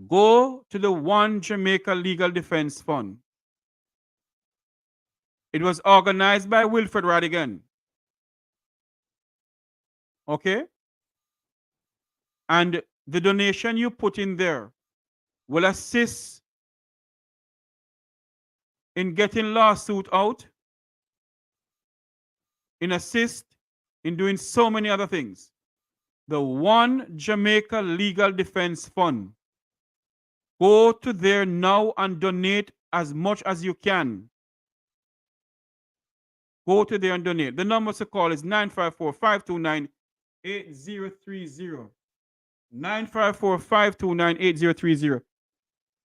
Go to the One Jamaica Legal Defense Fund. It was organized by Wilfred Radigan. Okay? And the donation you put in there will assist in getting lawsuit out, in assist in doing so many other things. The One Jamaica Legal Defense Fund. Go to there now and donate as much as you can. Go to there and donate. The number to call is 954-529-8030. 954-529-8030.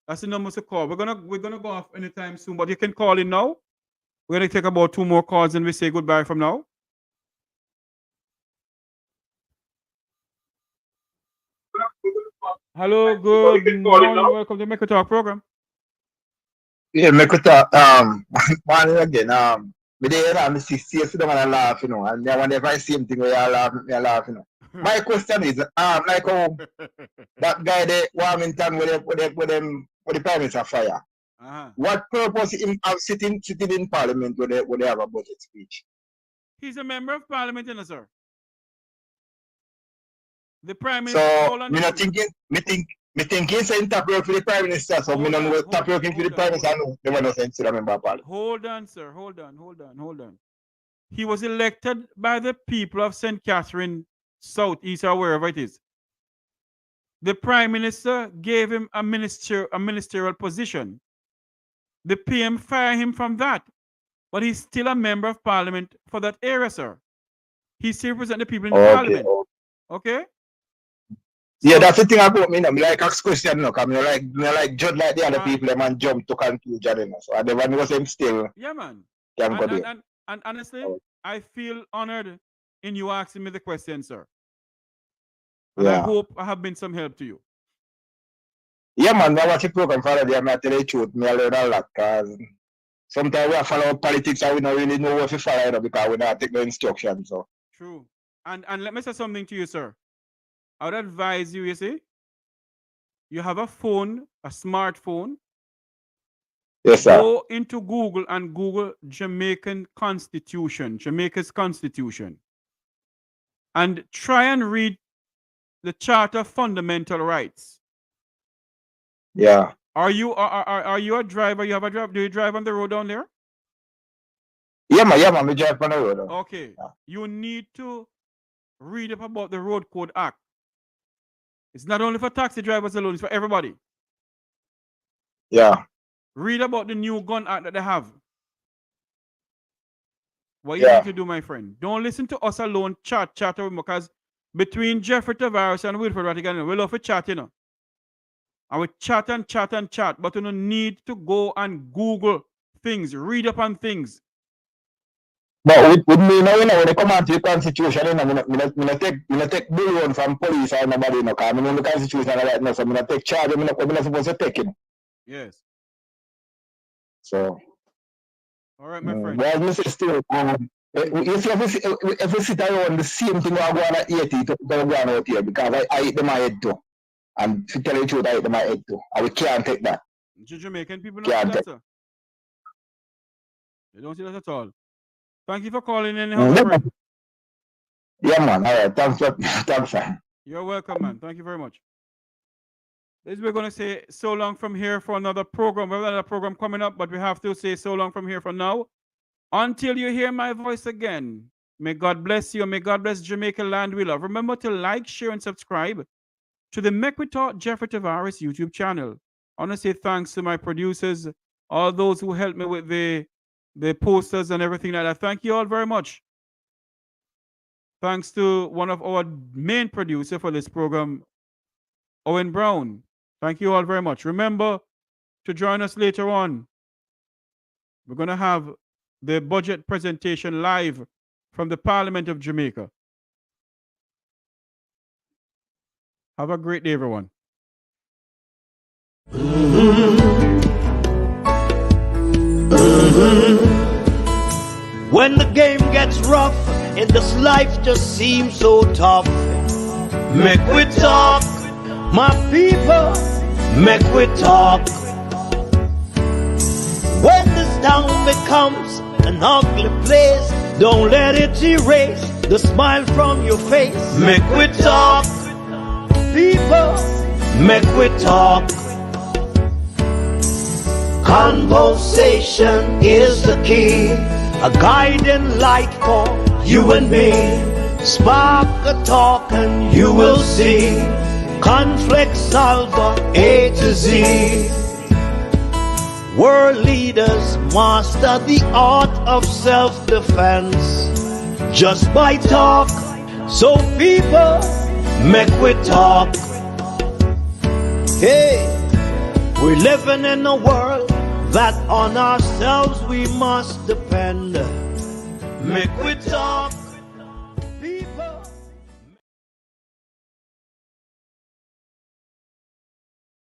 That's the number to call. We're gonna go off anytime soon, but you can call in now. We're gonna take about 2 more calls and we say goodbye from now. Hello, good morning. Welcome to Mek Wi Talk program. Yeah, Mek Wi Talk. Morning again. Me there, I'm sit down and laugh, you know, and I wonder if I see same thing where you laugh, you know. My question is, like how that guy there, Warmington, with the Prime Minister fire. What purpose him of sitting in Parliament where they have a budget speech? He's a member of Parliament, you know, sir. The Prime Minister. So, me not thinking, me saying tap work for the Prime Minister, so me not tap working for the Prime Minister, no, they want to send to the member of Parliament. Hold on, sir, hold on. He was elected by the people of St. Catherine, South, East, or wherever it is. The Prime Minister gave him a ministerial position. The PM fired him from that, but he's still a member of Parliament for that area, sir. He still represents the people in Parliament. Okay? Yeah, that's the thing about me. I like ask question, no, because I like judge like the other people, and jump to conclusion, you know. So I never know him still. Yeah, man. And honestly, I feel honored in you asking me the question, sir. And I hope I have been some help to you. Yeah, man. I watch the program for the day. I tell you the truth. I learn a lot because sometimes we follow politics and we don't really know what to follow because we don't take the instructions. So. True. And let me say something to you, sir. I would advise you see, you have a phone, a smartphone. Yes, sir. Go into Google and Google Jamaica's Constitution. And try and read the Charter of Fundamental Rights. Yeah. Are you a driver? You have a driver? Do you drive on the road down there? Yeah, man. We drive on the road. Okay. Yeah. You need to read up about the Road Code Act. It's not only for taxi drivers alone, it's for everybody. Yeah. Read about the new gun act that they have. What you need to do, my friend, don't listen to us alone chat because between Jeffery Tavares and Wilfred Radigan, we love to chat, you know. And we chat and chat and chat, but you don't need to go and Google things, read up on things. But with me now, when they come out to the constitution, I take bullion from police or nobody, because I know the constitution right now, so I take charge, I'm not supposed to take it. Yes. So. All right, my friend. Well, Mr. Still, if you sit around the same thing, I'm going to eat it, I'm going out here, because I eat them my head too. And to tell you the truth, I eat them my head too. And we can't take that. Jamaican people don't see that, sir. They don't see that at all. Thank you for calling in. Yeah, man. All right. Thanks, man. You're welcome, man. Thank you very much. We're going to say so long from here for another program. We have another program coming up, but we have to say so long from here for now. Until you hear my voice again, may God bless you. May God bless Jamaica land we love. Remember to like, share, and subscribe to the Mek Wi Talk Jeffery Tavares YouTube channel. I want to say thanks to my producers, all those who helped me with the posters and everything like that. Thank you all very much. Thanks to one of our main producers for this program, Owen Brown. Thank you all very much. Remember to join us later on. We're going to have the budget presentation live from the Parliament of Jamaica. Have a great day, everyone. When the game gets rough and this life just seems so tough, Mek Wi Talk, my people, Mek Wi Talk. When this town becomes an ugly place, don't let it erase the smile from your face. Mek Wi Talk, people, Mek Wi Talk. Conversation is the key, a guiding light for you and me. Spark a talk and you will see. Conflict solver A to Z. World leaders master the art of self-defense just by talk. So people, Mek Wi Talk. Hey, we're living in a world that on ourselves we must depend. Mek Wi Talk.